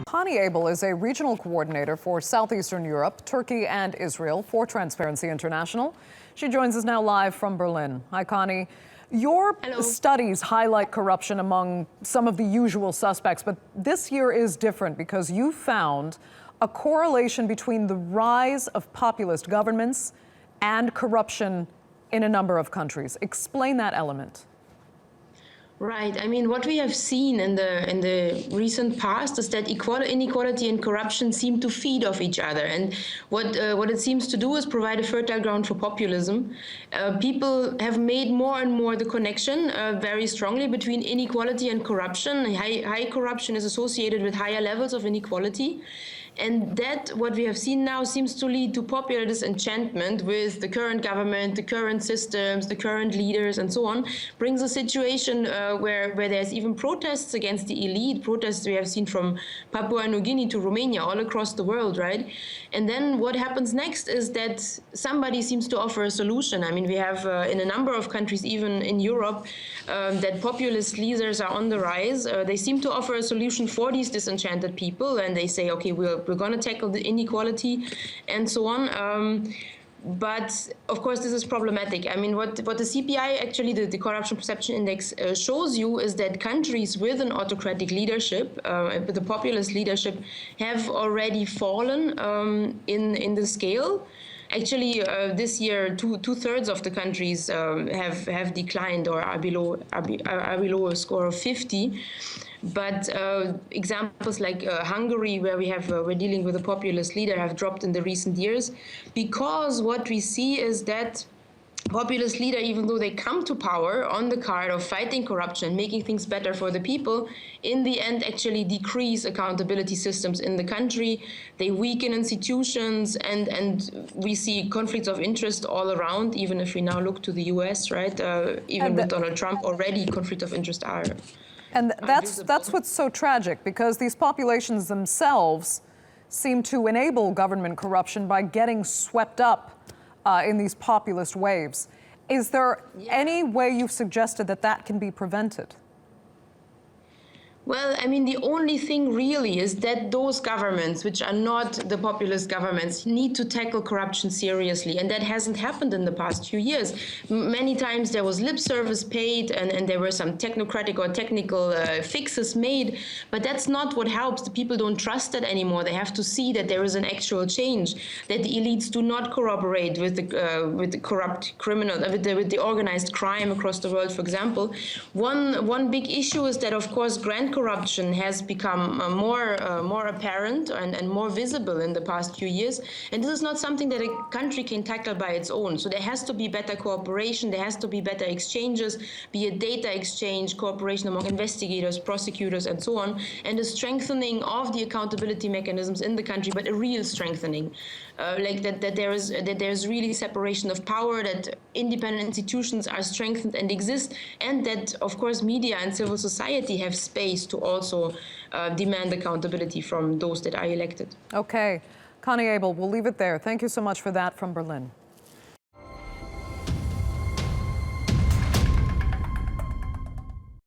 Conny Abel is a regional coordinator for Southeastern Europe, Turkey, and Israel for Transparency International. She joins us now live from Berlin. Hi, Conny. Your studies highlight corruption among some of the usual suspects, but this year is different because you found a correlation between the rise of populist governments and corruption in a number of countries. Explain that element. Right. I mean, what we have seen in the recent past is that inequality and corruption seem to feed off each other. And what it seems to do is provide a fertile ground for populism. People have made more and more the connection very strongly between inequality and corruption. High corruption is associated with higher levels of inequality. And that, what we have seen now, seems to lead to popular disenchantment with the current government, the current systems, the current leaders, and so on, brings a situation where there's even protests against the elite, protests we have seen from Papua New Guinea to Romania, all across the world, right? And then what happens next is that somebody seems to offer a solution. I mean, we have in a number of countries, even in Europe, that populist leaders are on the rise. They seem to offer a solution for these disenchanted people, and they say, okay, we're going to tackle the inequality and so on. But of course, this is problematic. I mean, what the CPI, actually the Corruption Perception Index, shows you is that countries with an autocratic leadership, with a populist leadership, have already fallen in the scale. Actually, this year, two-thirds of the countries have declined or are below a score of 50. But examples like Hungary, where we're dealing with a populist leader, have dropped in the recent years, because what we see is that populist leader, even though they come to power on the card of fighting corruption, making things better for the people, in the end actually decrease accountability systems in the country. They weaken institutions, and we see conflicts of interest all around, even if we now look to the US, right? Even with Donald Trump, already conflicts of interest are. And that's what's so tragic, because these populations themselves seem to enable government corruption by getting swept up in these populist waves. Is there any way you've suggested that can be prevented? Well, I mean, the only thing really is that those governments, which are not the populist governments, need to tackle corruption seriously. And that hasn't happened in the past few years. Many times there was lip service paid, and there were some technocratic or technical fixes made. But that's not what helps. The people don't trust that anymore. They have to see that there is an actual change, that the elites do not cooperate with the corrupt criminal, with the organized crime across the world, for example. One big issue is that, of course, grand corruption has become more apparent and more visible in the past few years. And this is not something that a country can tackle by its own. So there has to be better cooperation, there has to be better exchanges, be it data exchange, cooperation among investigators, prosecutors, and so on, and a strengthening of the accountability mechanisms in the country, but a real strengthening. Like that there is really separation of power, that independent institutions are strengthened and exist, and that, of course, media and civil society have space to also demand accountability from those that are elected. Okay. Conny Abel, we'll leave it there. Thank you so much for that from Berlin.